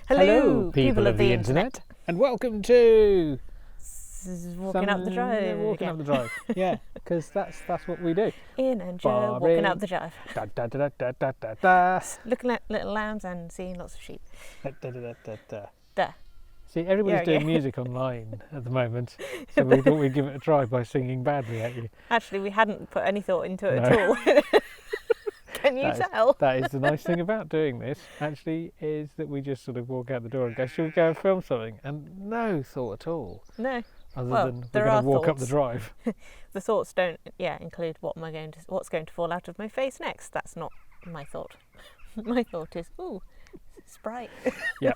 Hello, people of the internet, and welcome to walking up the drive. Walking up the drive, yeah, because that's what we do. Ian and Joe walking up the drive. Da, da, da, da, da, da, da. Looking at little lambs and seeing lots of sheep. Da, da, da, da, da. Da. See, everybody's doing music online at the moment, so we thought we'd give it a try by singing badly at you. Actually, we hadn't put any thought into it at all. Can you tell? That is the nice thing about doing this, actually, is that we just sort of walk out the door and go, should we go and film something? And no thought at all. No. Other than we're going to walk up the drive. The thoughts don't, include what's going to fall out of my face next. That's not my thought. My thought is, ooh, Sprite. Yeah.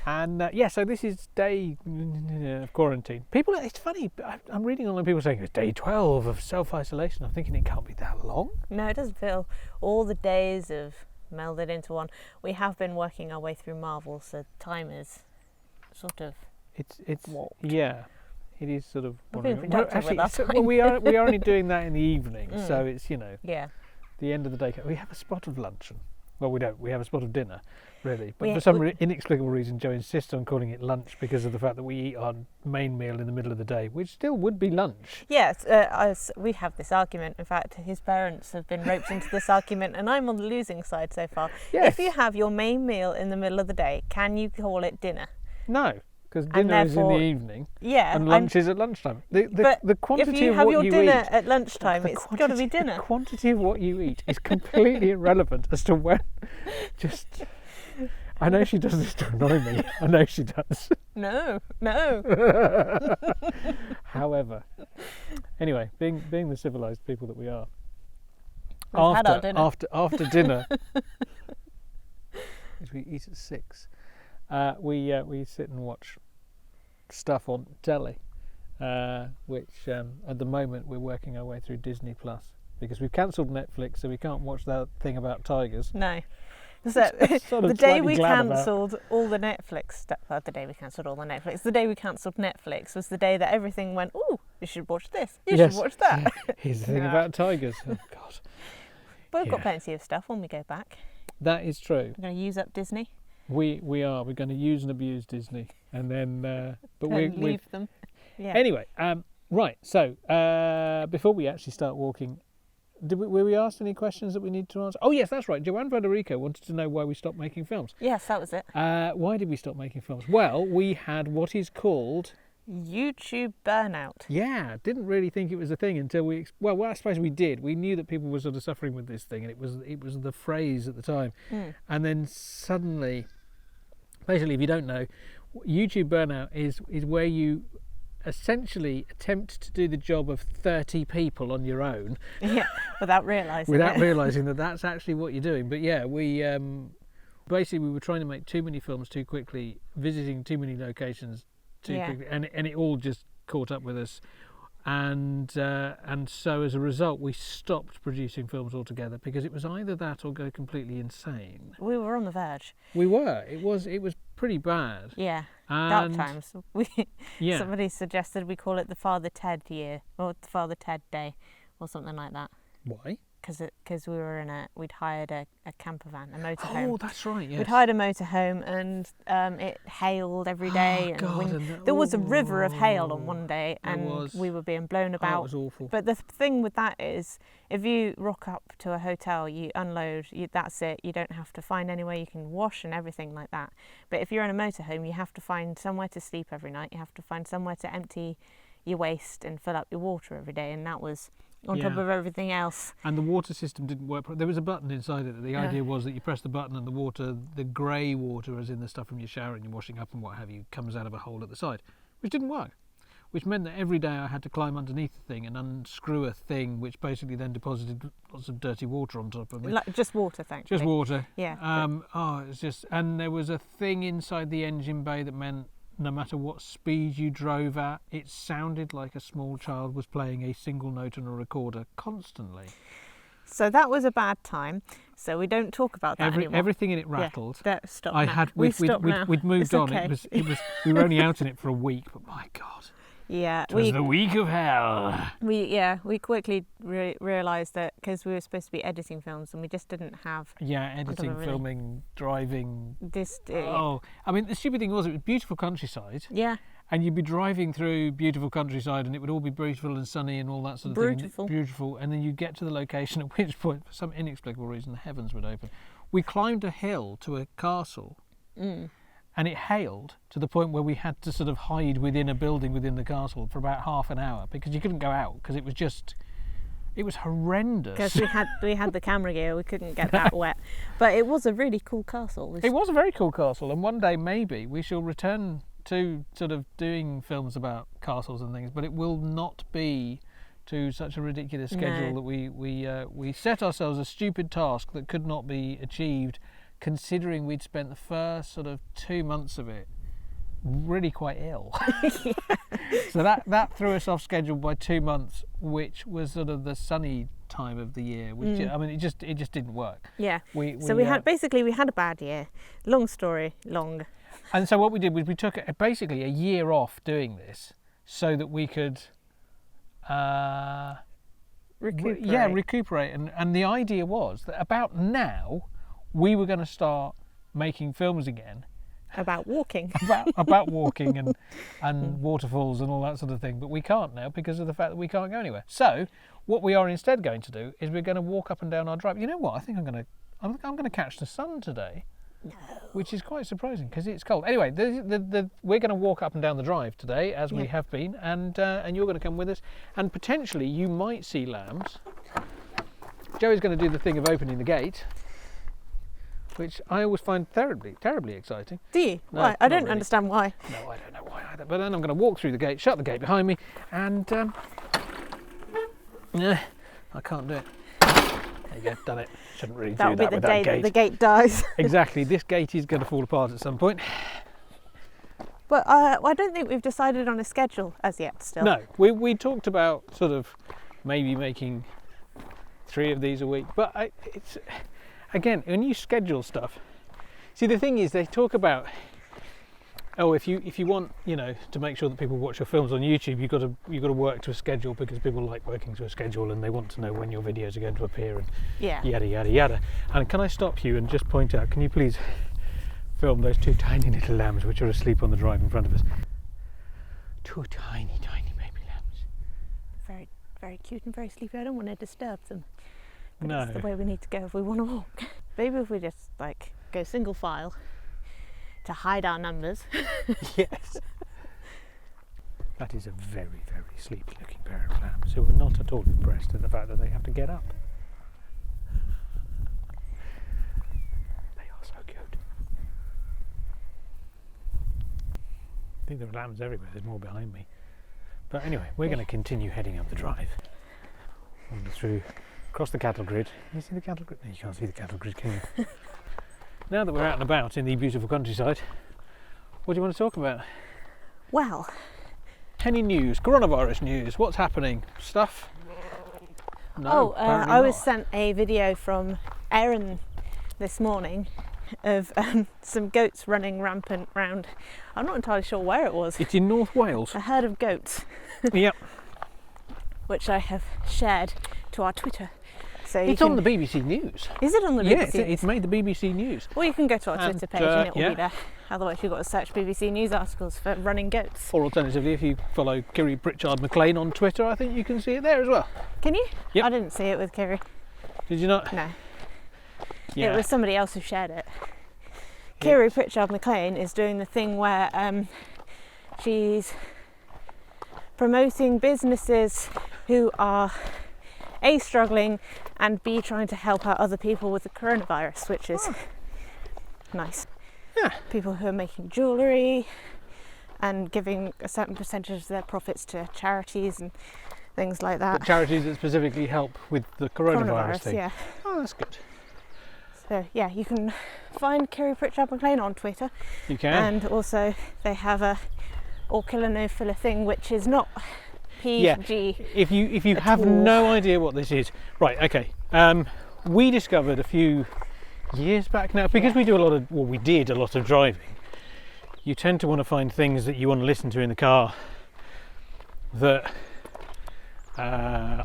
And so this is day of quarantine. People, it's funny, I'm reading online people saying it's day 12 of self-isolation. I'm thinking it can't be that long. No, it doesn't feel. All the days have melded into one. We have been working our way through Marvel, so time is sort of warped. Yeah, it is sort of. We've been productive with our time. Well, we are only doing that in the evening, so it's yeah, the end of the day. We have a spot of luncheon. Well, we don't. We have a spot of dinner, really. But for some inexplicable reason, Joe insists on calling it lunch because of the fact that we eat our main meal in the middle of the day, which still would be lunch. Yes, we have this argument. In fact, his parents have been roped into this argument, and I'm on the losing side so far. Yes. If you have your main meal in the middle of the day, can you call it dinner? No, because dinner is in the evening. Yeah, and lunch is at lunchtime. The quantity if you of have what your you dinner eat, at lunchtime, it's got to be dinner. The quantity of what you eat is completely irrelevant as to when. Just, I know she does this to annoy me. I know she does. No. However, anyway, being the civilised people that we are, after dinner, which we eat at 6, we sit and watch stuff on telly, which at the moment we're working our way through Disney Plus because we've cancelled Netflix, so we can't watch that thing about tigers. No. So the day we cancelled all the Netflix the day we cancelled Netflix was the day that everything went, ooh, you should watch this, you should watch that. Yeah. Here's the thing about tigers. Oh God. But we've got plenty of stuff when we go back. That is true. We're going to use up Disney. We're going to use and abuse Disney, and then but we leave them. Yeah. Anyway, right. So before we actually start walking, were we asked any questions that we need to answer? Oh yes, that's right. Joanne Federico wanted to know why we stopped making films. Yes, that was it. Why did we stop making films? Well, we had what is called YouTube burnout. Yeah, didn't really think it was a thing until well, I suppose we did. We knew that people were sort of suffering with this thing, and it was the phrase at the time. And then suddenly, basically, if you don't know, YouTube burnout is where you essentially attempt to do the job of 30 people on your own. Yeah, without realising realising that that's actually what you're doing. But yeah, we basically we were trying to make too many films too quickly, visiting too many locations too quickly, and it all just caught up with us. And so as a result, we stopped producing films altogether because it was either that or go completely insane. We were on the verge. We were. It was pretty bad. Yeah. Dark times. Somebody suggested we call it the Father Ted year or the Father Ted Day or something like that. Why? Because we were we'd hired a camper van, a motorhome. Oh, that's right. Yes. We'd hired a motorhome, and it hailed every day. There was a river of hail on one day, and we were being blown about. It was awful. But the thing with that is, if you rock up to a hotel, you unload. That's it. You don't have to find anywhere you can wash and everything like that. But if you're in a motorhome, you have to find somewhere to sleep every night. You have to find somewhere to empty your waste and fill up your water every day, and that was on top of everything else. And the water system didn't work. There was a button inside it. The idea was that you press the button and the water, the grey water, as in the stuff from your shower and you're washing up and what have you, comes out of a hole at the side, which didn't work. Which meant that every day I had to climb underneath the thing and unscrew a thing, which basically then deposited lots of dirty water on top of me. Just water, thankfully. Just water. Yeah. It's just, and there was a thing inside the engine bay that meant no matter what speed you drove at, it sounded like a small child was playing a single note on a recorder constantly. So that was a bad time. So we don't talk about that anymore. Everything in it rattled. Yeah, stop now. We'd moved on. Okay. It was. We were only out in it for a week, but my God. Yeah, It was the week of hell. we quickly realised that because we were supposed to be editing films and we just didn't have Editing, really. filming, driving. this. I mean, the stupid thing was it was beautiful countryside. Yeah, And you'd be driving through beautiful countryside and it would all be beautiful and sunny and all that sort of thing. Beautiful. And then you get to the location, at which point, for some inexplicable reason, the heavens would open. We climbed a hill to a castle and it hailed to the point where we had to sort of hide within a building within the castle for about half an hour because you couldn't go out because it was horrendous. because we had the camera gear, we couldn't get that wet. But it was a really cool castle. It was a very cool castle, and one day maybe we shall return to sort of doing films about castles and things, but it will not be to such a ridiculous schedule that we set ourselves a stupid task that could not be achieved, considering we'd spent the first sort of 2 months of it really quite ill. So that threw us off schedule by 2 months, which was sort of the sunny time of the year, which I mean it just didn't work. Yeah. We had a bad year. Long story long. And so what we did was we took basically a year off doing this so that we could recuperate. And the idea was that about now we were going to start making films again. About walking. about walking and waterfalls and all that sort of thing. But we can't now because of the fact that we can't go anywhere. So what we are instead going to do is we're going to walk up and down our drive. You know what? I think I'm going to catch the sun today. No. Which is quite surprising because it's cold. Anyway, we're going to walk up and down the drive today, as we have been, and you're going to come with us, and potentially you might see lambs. Joey's going to do the thing of opening the gate, which I always find terribly exciting. Do you? No, why? I don't really understand why. No, I don't know why either. But then I'm going to walk through the gate, shut the gate behind me, and I can't do it. There you go, done it. Shouldn't really do that without a gate. That will be the day that the gate dies. Exactly, this gate is going to fall apart at some point. But I don't think we've decided on a schedule as yet still. No, we talked about sort of maybe making 3 of these a week. But it's, again, when you schedule stuff, see the thing is they talk about, if you want, to make sure that people watch your films on YouTube, you've got to work to a schedule because people like working to a schedule and they want to know when your videos are going to appear and yada yada yada. And can I stop you and just point out? Can you please film those 2 tiny little lambs which are asleep on the drive in front of us? 2 tiny baby lambs. Very very cute and very sleepy. I don't want to disturb them. But No. it's the way we need to go if we want to walk. Maybe if we just go single file to hide our numbers. Yes. That is a very, very sleepy looking pair of lambs who are not at all impressed at the fact that they have to get up. They are so cute. I think there are lambs everywhere, there's more behind me. But anyway, we're going to continue heading up the drive. Wander through, across the cattle grid. Can you see the cattle grid? No, you can't see the cattle grid, can you? Now that we're out and about in the beautiful countryside, what do you want to talk about? Well, Any news? Coronavirus news? What's happening? Stuff? No, I was not. sent a video from Erin this morning of some goats running rampant round. I'm not entirely sure where it was. It's in North Wales. A herd of goats. Yep. Which I have shared to our Twitter. So It's on the BBC News. Is it on the BBC? Yeah, it's made the BBC News. Well, you can go to our Twitter page and it will yeah. be there. Otherwise, you've got to search BBC News articles for running goats. Or alternatively, if you follow Kiri Pritchard McLean on Twitter, I think you can see it there as well. Can you? Yep. I didn't see it with Kiri. Did you not? No. Yeah. It was somebody else who shared it. Kiri Pritchard McLean is doing the thing where she's promoting businesses who are A, struggling, and B, trying to help out other people with the coronavirus, which is nice. Yeah. People who are making jewellery and giving a certain percentage of their profits to charities and things like that. But charities that specifically help with the coronavirus thing. Yeah. Oh, that's good. So yeah, you can find Kiri Pritchard McLean on Twitter. You can. And also they have a all killer no filler thing, which is not PG. If you have no idea what this is, right? Okay. We discovered a few years back now because we did a lot of driving. You tend to want to find things that you want to listen to in the car that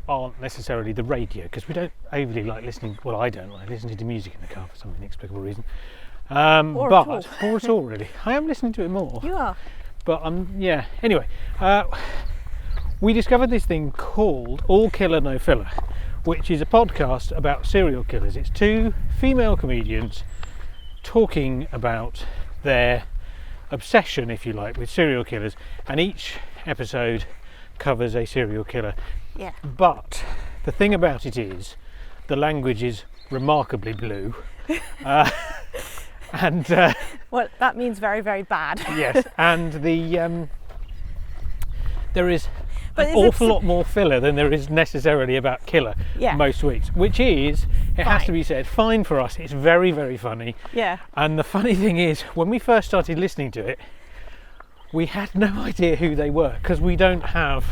aren't necessarily the radio, because we don't overly like listening. Well, I don't like listening to music in the car for some inexplicable reason. Or at all, really. I am listening to it more. You are. But yeah. Anyway, we discovered this thing called All Killer No Filler, which is a podcast about serial killers. It's two female comedians talking about their obsession, if you like, with serial killers, and each episode covers a serial killer. Yeah. But the thing about it is, the language is remarkably blue. And well, that means very, very bad. Yes, and there is an awful lot more filler than there is necessarily about killer most weeks, which is, it has to be said, fine for us. It's very, very funny. Yeah. And the funny thing is, when we first started listening to it, we had no idea who they were, because we don't have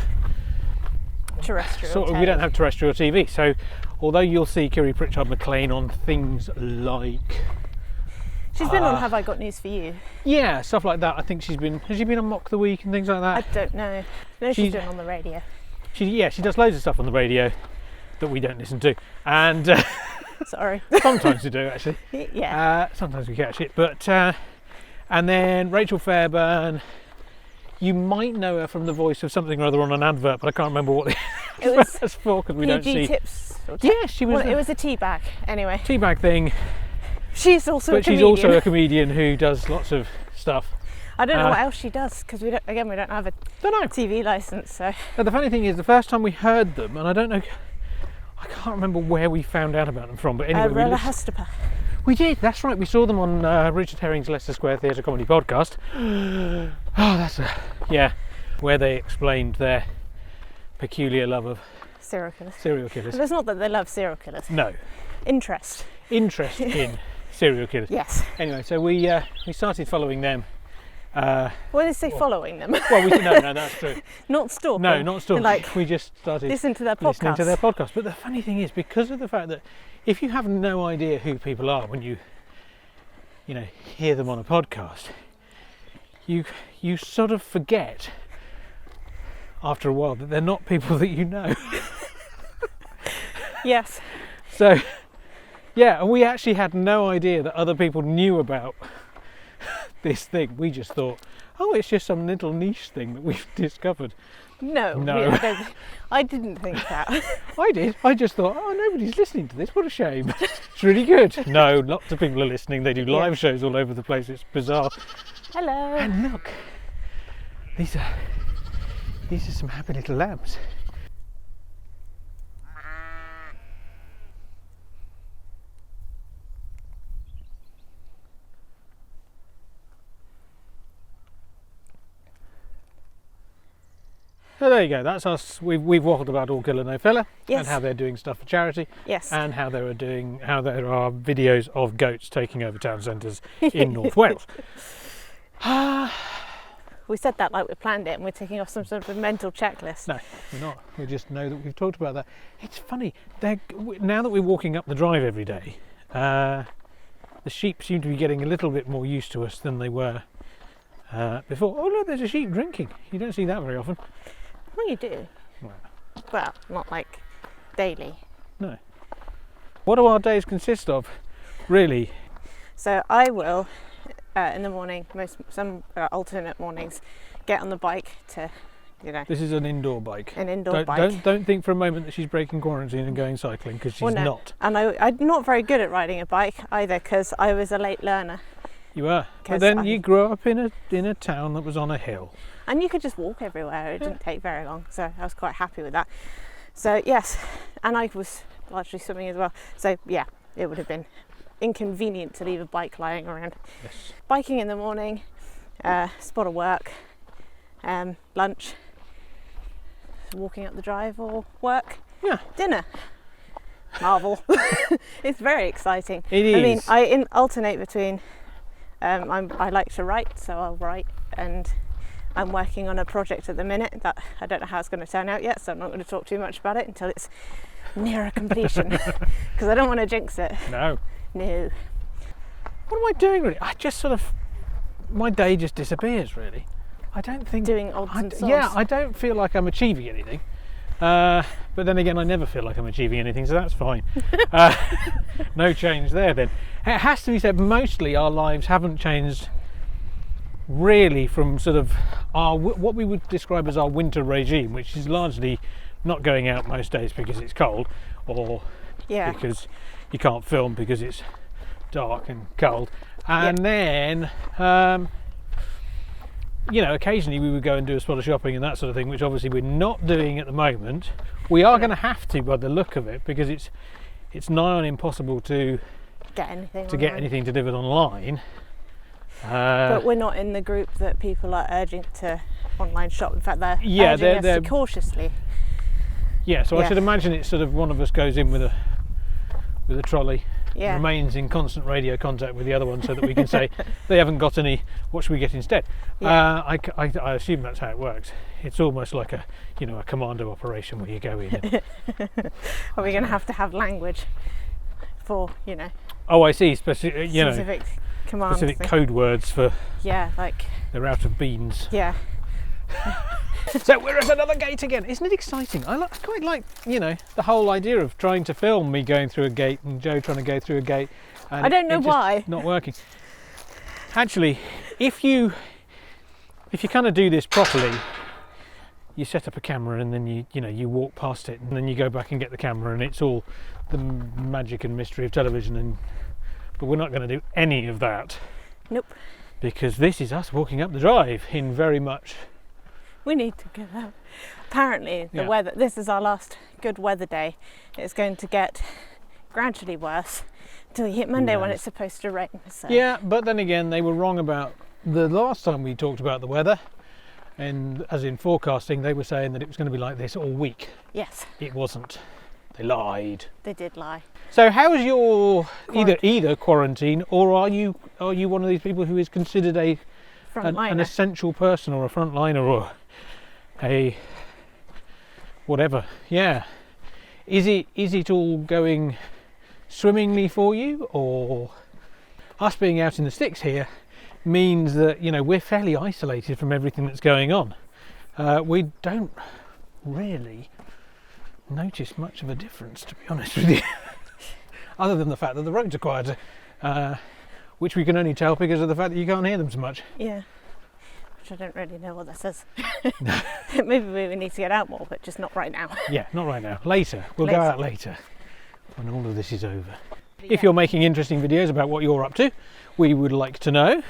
terrestrial we don't have terrestrial TV. So although you'll see Kiri Pritchard McLean on things like, she's been on Have I Got News For You? Yeah, stuff like that. I think has she been on Mock the Week and things like that? I don't know. No, she's been on the radio. She does loads of stuff on the radio that we don't listen to, and sorry, sometimes we do actually. Yeah. Sometimes we catch it, but and then Rachel Fairbairn. You might know her from the voice of something or other on an advert, but I can't remember what it was for, because we don't see. Tips. Yeah, she was. Well, it was a tea bag, anyway. Tea bag thing. She's also a comedian. She's also a comedian who does lots of stuff. I don't know what else she does, because we don't have a TV license. So. But the funny thing is, the first time we heard them, and I can't remember where we found out about them from, but anyway, Rella Hustapa. We did, that's right. We saw them on Richard Herring's Leicester Square Theatre Comedy Podcast. Where they explained their peculiar love of serial killers. But it's not that they love serial killers. No. Interest in serial killers. Yes. Anyway, so we started following them. What did they say, following them? Well, no, that's true. Not stalking. No, not stalking. Like, we just started listening to their podcast. But the funny thing is, because of the fact that if you have no idea who people are when you hear them on a podcast, you sort of forget after a while that they're not people that you know. Yes. So, yeah, and we actually had no idea that other people knew about this thing. We just thought, oh, it's just some little niche thing that we've discovered. No. I didn't think that. I did. I just thought, oh, nobody's listening to this. What a shame. It's really good. No, lots of people are listening. They do live shows all over the place. It's bizarre. Hello. And look, these are some happy little lambs. So there you go, that's us. We've waffled about All Killer No Filler, and how they're doing stuff for charity, and how there are videos of goats taking over town centres in North Wales. We said that like we planned it, and we're taking off some sort of a mental checklist. No, we're not. We just know that we've talked about that. It's funny, now that we're walking up the drive every day, the sheep seem to be getting a little bit more used to us than they were before. Oh look, there's a sheep drinking. You don't see that very often. Well, you do. Well, not like daily. No. What do our days consist of, really? So I will, in the morning, some alternate mornings, get on the bike to, This is an indoor bike. An indoor bike. Don't think for a moment that she's breaking quarantine and going cycling, because she's not. And I'm not very good at riding a bike either, because I was a late learner. You were. But then you grew up in a town that was on a hill. And you could just walk everywhere. It didn't take very long, so I was quite happy with that. So yes, and I was largely swimming as well. So yeah, it would have been inconvenient to leave a bike lying around. Yes. Biking in the morning, spot of work, lunch, walking up the drive or work, dinner. Marvel. It's very exciting. It is. I mean, I alternate between. I like to write, so I'll write, and I'm working on a project at the minute that I don't know how it's going to turn out yet, so I'm not going to talk too much about it until it's nearer completion, because I don't want to jinx it. No. What am I doing really? I just my day just disappears really. I don't think doing odds and sods. Yeah, I don't feel like I'm achieving anything. But then again, I never feel like I'm achieving anything, so that's fine. No change there then. It has to be said, mostly our lives haven't changed really from sort of what we would describe as our winter regime, which is largely not going out most days because it's cold, or because you can't film because it's dark and cold. And then occasionally we would go and do a spot of shopping and that sort of thing, which obviously we're not doing at the moment. We are going to have to, by the look of it, because it's nigh on impossible to get anything delivered online. But we're not in the group that people are urging to online shop. In fact, they're urging us to cautiously. Yeah, so I should imagine it's sort of one of us goes in with a trolley, remains in constant radio contact with the other one, so that we can say they haven't got any. What should we get instead? I assume that's how it works. It's almost like a commando operation where you go in. Are we going to have language for Oh, I see. Specific commands, specific code words for. Yeah, like they're out of beans. Yeah. So we're at another gate again. Isn't it exciting? I quite like, the whole idea of trying to film me going through a gate and Joe trying to go through a gate. And I don't know why. Not working. Actually, if you kind of do this properly, you set up a camera and then you walk past it and then you go back and get the camera and it's all the magic and mystery of television. But we're not going to do any of that. Nope. Because this is us walking up the drive in very much. We need to get out. Apparently, the weather. This is our last good weather day. It's going to get gradually worse until you hit Monday when it's supposed to rain. So. Yeah, but then again, they were wrong about the last time we talked about the weather, and as in forecasting, they were saying that it was going to be like this all week. Yes. It wasn't. They lied. They did lie. So, how is your either quarantine, or are you one of these people who is considered an essential person or a frontliner or a whatever? Yeah. Is it all going swimmingly for you, or us being out in the sticks here means that we're fairly isolated from everything that's going on? We don't really notice much of a difference, to be honest with you, other than the fact that the roads are quieter, which we can only tell because of the fact that you can't hear them so much. Yeah. Which I don't really know what that says. Maybe we need to get out more, but just not right now. Yeah, not right now. Later. We'll go out later when all of this is over. If you're making interesting videos about what you're up to, we would like to know,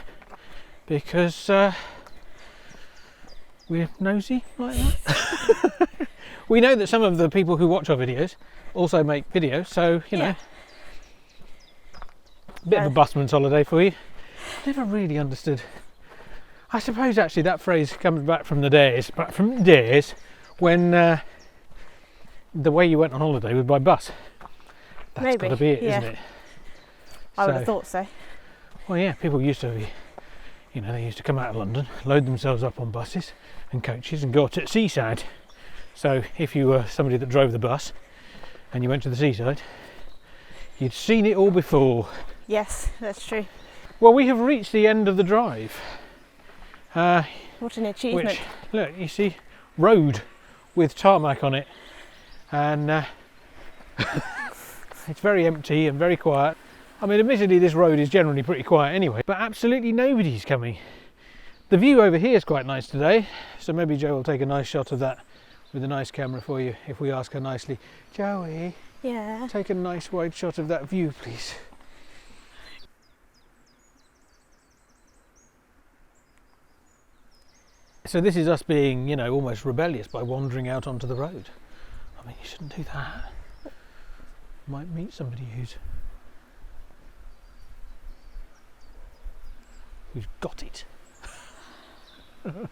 because we're nosy like that. We know that some of the people who watch our videos also make videos, so bit of a busman's holiday for you. Never really understood. I suppose actually that phrase comes back from the days when the way you went on holiday was by bus. That's got to be it, isn't it? I would have thought so. Well, yeah, people used to be, they used to come out of London, load themselves up on buses and coaches and go to the seaside. So if you were somebody that drove the bus and you went to the seaside, you'd seen it all before. Yes, that's true. Well, we have reached the end of the drive. What an achievement. Which, look, you see, road with tarmac on it, and it's very empty and very quiet. I mean, admittedly this road is generally pretty quiet anyway, but absolutely nobody's coming. The view over here is quite nice today, so maybe Jo will take a nice shot of that with a nice camera for you if we ask her nicely. Joey, take a nice wide shot of that view, please. So this is us being, almost rebellious by wandering out onto the road. I mean, you shouldn't do that. You might meet somebody who's got it. Hello.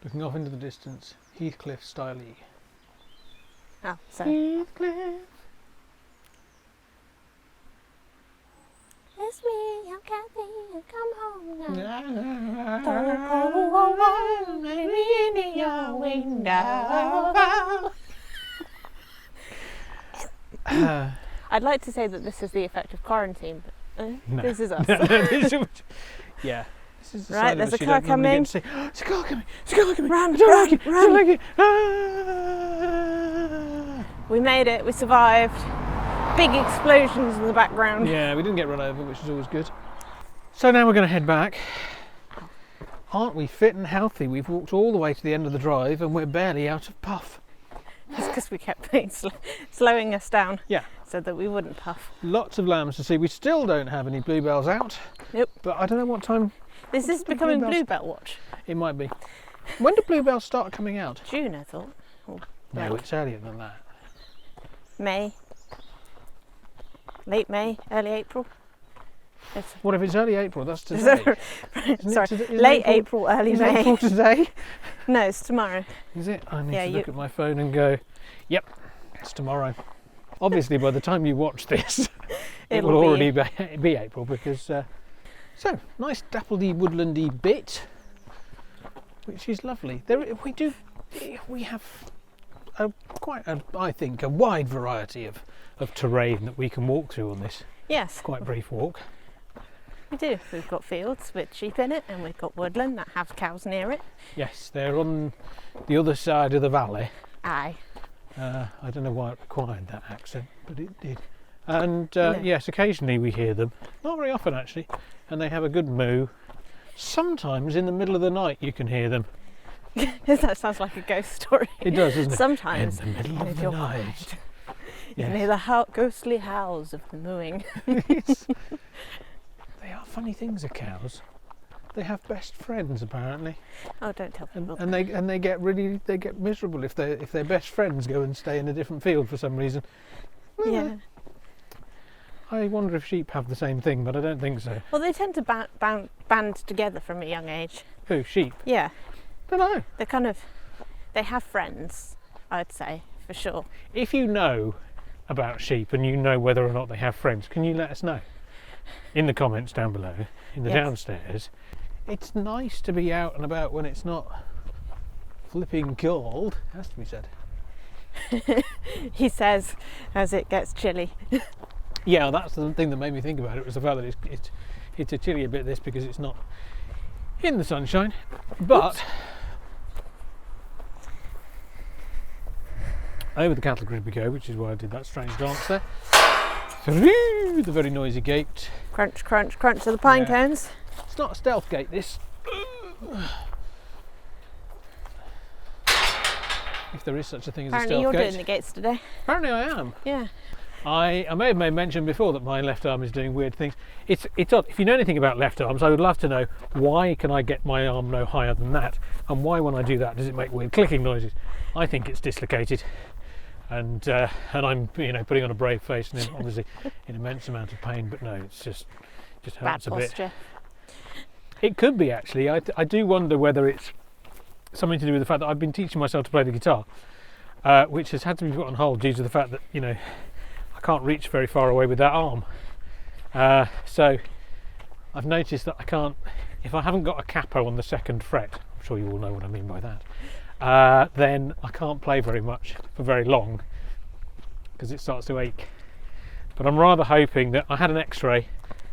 Looking off into the distance, Heathcliff style. Oh, sorry. Heathcliff. It's me, I'm Kathy, come home now. Oh, maybe in your window. I'd like to say that this is the effect of quarantine, but No. this is us. Yeah. This is the Right, side of there's us a you car don't normally coming. get to see. It's a car coming. It's a car coming. Run, I don't run, like it. I run. don't like it. We made it, we survived. Big explosions in the background. Yeah, we didn't get run over, which is always good. So now we're going to head back. Aren't we fit and healthy? We've walked all the way to the end of the drive and we're barely out of puff. It's because we kept slowing us down. Yeah. So that we wouldn't puff. Lots of lambs to see. We still don't have any bluebells out. Nope. But I don't know what time. Is this becoming Bluebell Watch? It might be. When do bluebells start coming out? June, I thought. Or No, no. it's earlier than that. May. Late May, early April. What if it's early April? That's today. Sorry, Isn't late April, early Is May. April today? No, it's tomorrow. Is it? I need Yeah, to look at my phone and go, yep, it's tomorrow. Obviously, by the time you watch this, it It'll will be- already be April because. So, nice dappledy woodlandy bit, which is lovely. We have I think, a wide variety of terrain that we can walk through on this Yes, quite brief walk. we do. We've got fields with sheep in it, and we've got woodland that have cows near it. Yes, they're on the other side of the valley. Aye. I don't know why it required that accent, but it did. And No. yes, occasionally we hear them. Not very often actually. And they have a good moo. Sometimes in the middle of the night you can hear them. That sounds like a ghost story. It does, doesn't it? Sometimes. In the middle of if the you're night. quiet, you Yes. can hear the ghostly howls of the mooing. Yes. They are funny things, are cows. They have best friends apparently, Oh, don't tell people. and they get miserable if their best friends go and stay in a different field for some reason. Yeah. I wonder if sheep have the same thing, but I don't think so. Well, they tend to band together from a young age. Who, sheep? Yeah. Don't know. They have friends, I'd say, for sure. If you know about sheep and you know whether or not they have friends, can you let us know in the comments down below, in the Yes. downstairs? It's nice to be out and about when it's not flipping cold, has to be said. He says as it gets chilly. Yeah, that's the thing that made me think about it, was the fact that it's a chilly a bit this because it's not in the sunshine. But Oops. over the cattle grid we go, which is why I did that strange dance there. Through the very noisy gate. Crunch, crunch, crunch of the pine Yeah. cones. It's not a stealth gate, this. If there is such a thing as Apparently a you're stealth gate. doing the gates today. Apparently I am. Yeah. I may have made mention before that my left arm is doing weird things. It's odd. If you know anything about left arms, I would love to know why can I get my arm no higher than that, and why when I do that does it make weird clicking noises. I think it's dislocated, and I'm putting on a brave face and obviously in immense amount of pain. But no, it's just Bad hurts a bit. posture. It could be actually. I do wonder whether it's something to do with the fact that I've been teaching myself to play the guitar, which has had to be put on hold due to the fact that I can't reach very far away with that arm. So I've noticed that I can't, if I haven't got a capo on the second fret, I'm sure you all know what I mean by that, then I can't play very much for very long because it starts to ache. But I'm rather hoping that I had an x-ray,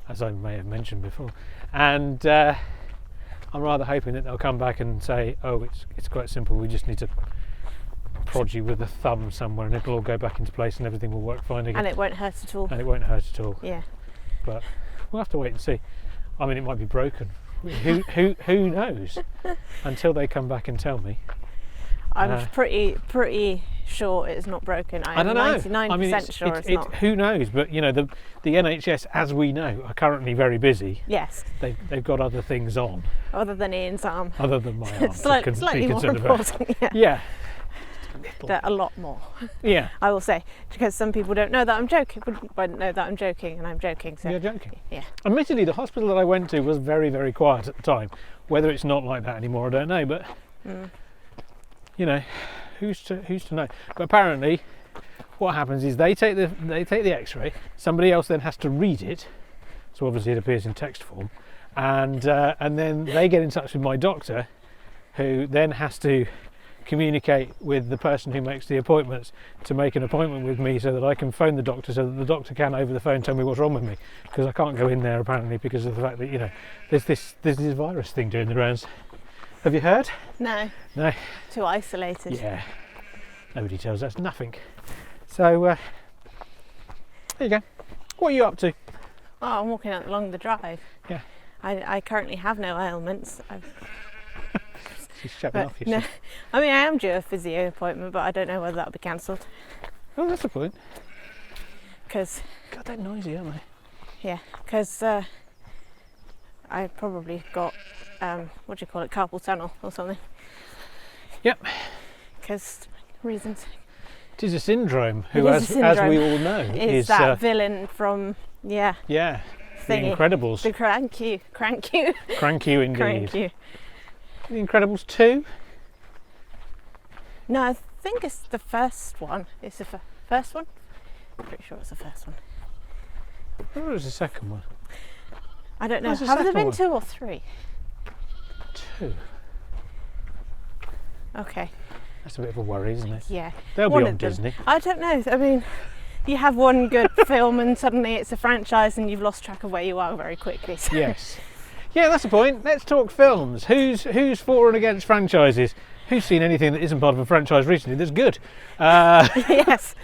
as I may have mentioned before, and I'm rather hoping that they'll come back and say, oh, it's quite simple, we just need to prod you with a thumb somewhere and it'll all go back into place and everything will work fine again. And it won't hurt at all. And it won't hurt at all. Yeah. But we'll have to wait and see. I mean, it might be broken. Who knows? Until they come back and tell me. I'm pretty sure it's not broken. I don't know. 99% sure it's not. Who knows? But the NHS, as we know, are currently very busy. Yes. They've got other things on Other than Ian's arm. other than my arm. Slightly more important. Yeah. Yeah. A lot more. Yeah. I will say, because some people don't know that I'm joking. Wouldn't know that I'm joking, and I'm joking. So You're joking. yeah. Admittedly, the hospital that I went to was very, very quiet at the time. Whether it's not like that anymore, I don't know. But who's to know? But apparently, what happens is they take the X-ray. Somebody else then has to read it. So obviously it appears in text form, and then they get in touch with my doctor, who then has to communicate with the person who makes the appointments to make an appointment with me, so that I can phone the doctor, so that the doctor can over the phone tell me what's wrong with me, because I can't go in there apparently because of the fact that, you know, there's this virus thing doing the rounds. Have you heard? No. No. Too isolated. Yeah. Nobody tells us nothing. So there you go. What are you up to? Oh, I'm walking along the drive. Yeah. I currently have no ailments. She's shoving off your no, shit. I mean, I am due a physio appointment, but I don't know whether that'll be cancelled. Oh, that's the point. Because... God, they're noisy, aren't they? Yeah, because I probably got, what do you call it, carpal tunnel or something. Yep. Because reasons. It is a syndrome, As we all know, is that villain from, yeah, The thingy. Incredibles. The Crank You. Crank You indeed. Crank You. The Incredibles 2? No, I think it's the first one. It's the first one? I'm pretty sure it's the first one. I thought it was the second one. I don't know. What's the Have there second been one? 2 or 3? 2? Okay. That's a bit of a worry, isn't it? Yeah. They'll One be on of them. Disney. I don't know. I mean, you have one good film and suddenly it's a franchise and you've lost track of where you are very quickly. So. Yes. Yeah, that's the point. Let's talk films. Who's for and against franchises? Who's seen anything that isn't part of a franchise recently that's good? Yes.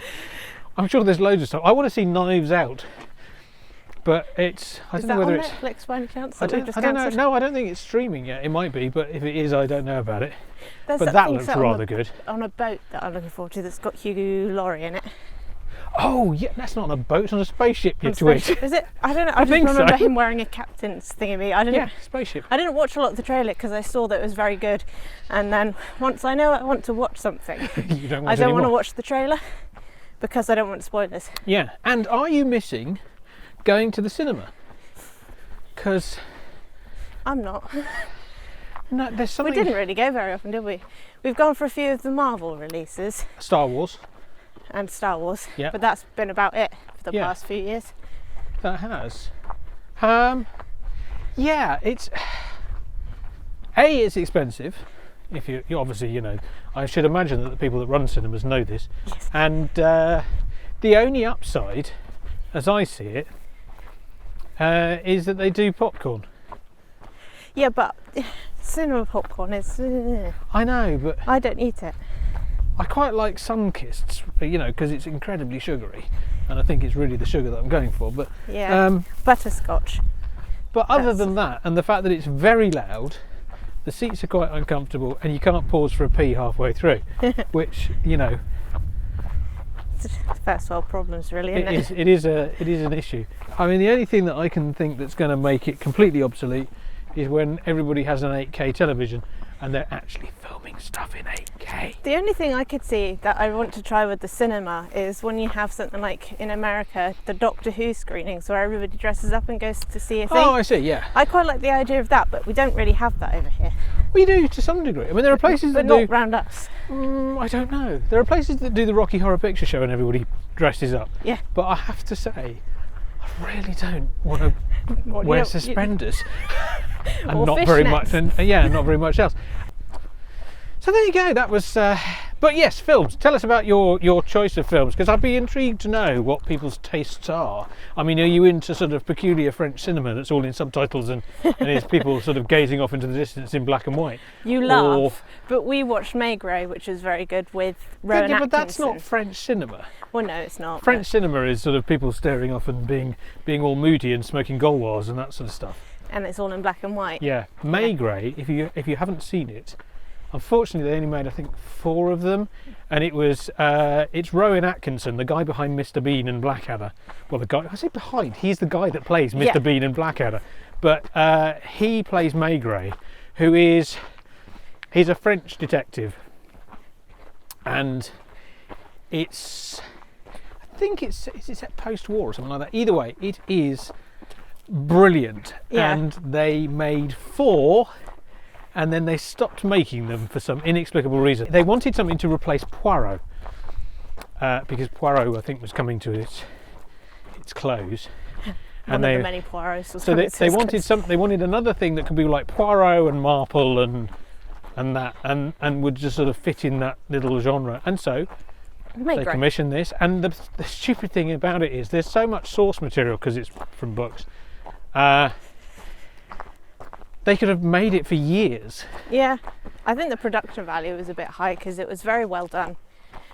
I'm sure there's loads of stuff. I want to see Knives Out, but I don't know whether on it's. Netflix by any chance? I don't know. No, I don't think it's streaming yet. It might be, but if it is, I don't know about it. There's But that thing looks set rather good. on a boat that I'm looking forward to that's got Hugh Laurie in it. Oh, yeah, that's not on a boat, it's on a spaceship, you On twit. spaceship. Is it? I don't know. I just think remember so. him wearing a captain's thingy. Yeah, spaceship. I didn't watch a lot of the trailer because I saw that it was very good, and then once I know I want to watch something, You don't I want don't want to anymore. watch the trailer because I don't want spoilers. Yeah, and are you missing going to the cinema? Because I'm not. no, there's We something. didn't really go very often, did we? We've gone for a few of the Marvel releases Star Wars. and Star Wars, Yeah. but that's been about it for the Yeah. past few years. That has. Yeah, it's expensive. If you obviously, you know, I should imagine that the people that run cinemas know this. Yes. And the only upside, as I see it, is that they do popcorn. Yeah, but cinema popcorn is... I know, but I don't eat it. I quite like Sunkist, you know, because it's incredibly sugary, and I think it's really the sugar that I'm going for. But Yeah, butterscotch. other than that, and the fact that it's very loud, the seats are quite uncomfortable, and you can't pause for a pee halfway through, which, you know, It's first world problems, really, isn't it? it is an issue. I mean, the only thing that I can think that's going to make it completely obsolete is when everybody has an 8K television and they're actually filming stuff in 8K. The only thing I could see that I want to try with the cinema is when you have something like in America, the Doctor Who screenings where everybody dresses up and goes to see a thing. Oh, I see, yeah. I quite like the idea of that, but we don't really have that over here. We do to some degree. I mean, there are places But that do. not round us. I don't know. There are places that do the Rocky Horror Picture Show and everybody dresses up. Yeah. But I have to say, I really don't want to wear suspenders and Or not very much, fishnets. and not very much else. So there you go. That was. But yes, films. Tell us about your choice of films, because I'd be intrigued to know what people's tastes are. I mean, are you into sort of peculiar French cinema that's all in subtitles and is people sort of gazing off into the distance in black and white? You laugh, but we watched Maigret, which was very good with Rowan Yeah, but Atkinson. that's not French cinema. Well, no, it's not. French cinema is sort of people staring off and being all moody and smoking Gauloises and that sort of stuff. And it's all in black and white. Yeah, Maigret. If you haven't seen it, unfortunately they only made I think 4 of them, and it's Rowan Atkinson, the guy behind Mr. Bean and Blackadder. Well, the guy I say behind, he's the guy that plays Mr. Yeah. Bean and Blackadder, but he plays Maigret, he's a French detective, and it's I think it's set post-war or something like that. Either way, it is brilliant. Yeah. And they made 4 and then they stopped making them for some inexplicable reason. They wanted something to replace Poirot because Poirot I think was coming to its close. One of the many Poirots. So they wanted another thing that could be like Poirot and Marple and and that, and would just sort of fit in that little genre. And so they commissioned this. And the stupid thing about it is there's so much source material because it's from books. They could have made it for years. Yeah, I think the production value was a bit high because it was very well done.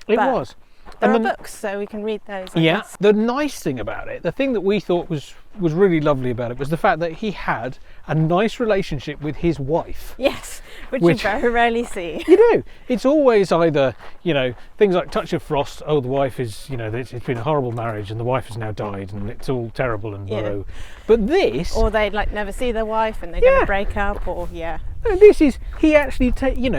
It was. There are books, so we can read those. I guess. The nice thing about it, the thing that we thought was really lovely about it, was the fact that he had a nice relationship with his wife. Yes, which you very rarely see. You do. It's always either, things like Touch of Frost. Oh, the wife is, it's been a horrible marriage, and the wife has now died, and it's all terrible and woe. But this, or they never see their wife, and they're going to break up, or No, this is, he actually,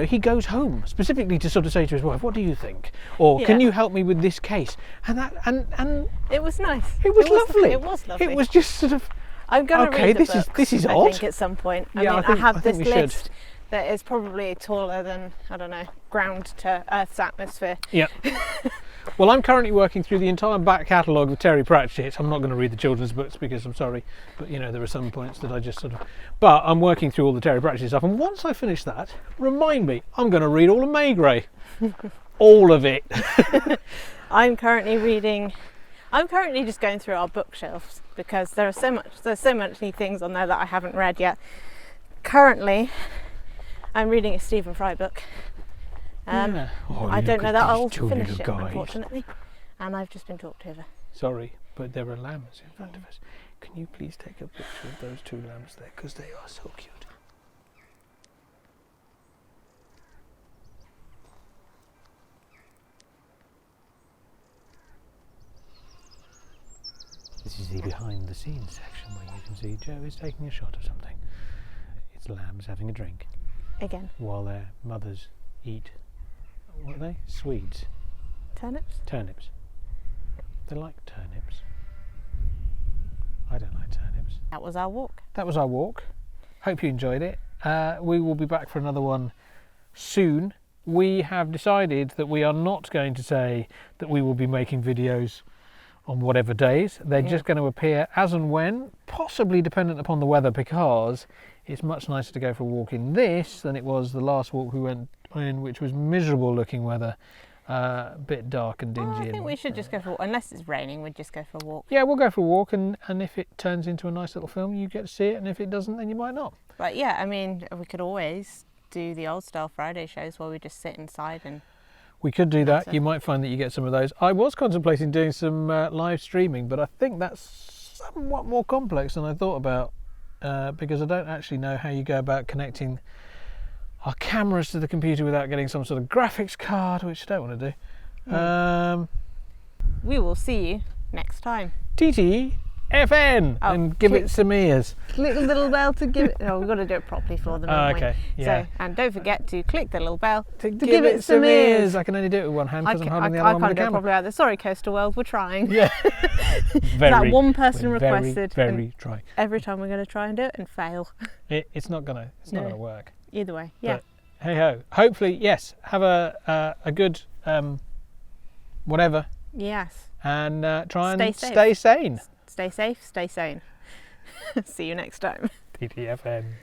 he goes home specifically to sort of say to his wife, "What do you think?" Or "Can you help me with this case?" And that, and it was nice. It was lovely. It was lovely. It was just sort of. I'm going to read the books, this is odd. I think at some point. I have this list that is probably taller than, I don't know, ground to Earth's atmosphere. Yeah. Well, I'm currently working through the entire back catalogue of Terry Pratchett. I'm not going to read the children's books because I'm sorry, but there are some points that I just sort of. But I'm working through all the Terry Pratchett stuff, and once I finish that, remind me, I'm going to read all of Maigret, all of it. I'm currently just going through our bookshelves because there's so many things on there that I haven't read yet. Currently, I'm reading a Stephen Fry book. I don't know that I'll finish it, unfortunately, and I've just been talked over. Sorry, but there are lambs in front of us. Can you please take a picture of those 2 lambs there, because they are so cute. This is the behind the scenes section where you can see Joe is taking a shot of something. It's lambs having a drink. Again. While their mothers eat. What are they? Swedes. Turnips. They like turnips. I don't like turnips. That was our walk. Hope you enjoyed it. We will be back for another one soon. We have decided that we are not going to say that we will be making videos on whatever days. They're just going to appear as and when, possibly dependent upon the weather, because it's much nicer to go for a walk in this than it was the last walk we went in, which was miserable looking weather, a bit dark and dingy. I think we should just go for a walk. Unless it's raining, we'd just go for a walk. Yeah, we'll go for a walk, and if it turns into a nice little film, you get to see it, and if it doesn't, then you might not. But yeah, I mean, we could always do the old style Friday shows where we just sit inside and... We could do that. You might find that you get some of those. I was contemplating doing some live streaming, but I think that's somewhat more complex than I thought about, because I don't actually know how you go about connecting our cameras to the computer without getting some sort of graphics card, which I don't want to do. We will see you next time. TTFN, and give it some ears. Click the little bell to give it. No, we've got to do it properly for them. Okay, yeah. So, and don't forget to click the little bell to give it some ears. I can only do it with one hand because I'm holding the other one with the camera. I can't do it properly either. Sorry, Coastal World, we're trying. Yeah. That one person requested. Very trying. Every time we're going to try and do it and fail. It's not gonna work. Either way, yeah. But, hey ho. Hopefully, yes. Have a good whatever. Yes. And try and stay sane. Stay safe, stay sane. See you next time. TTFN.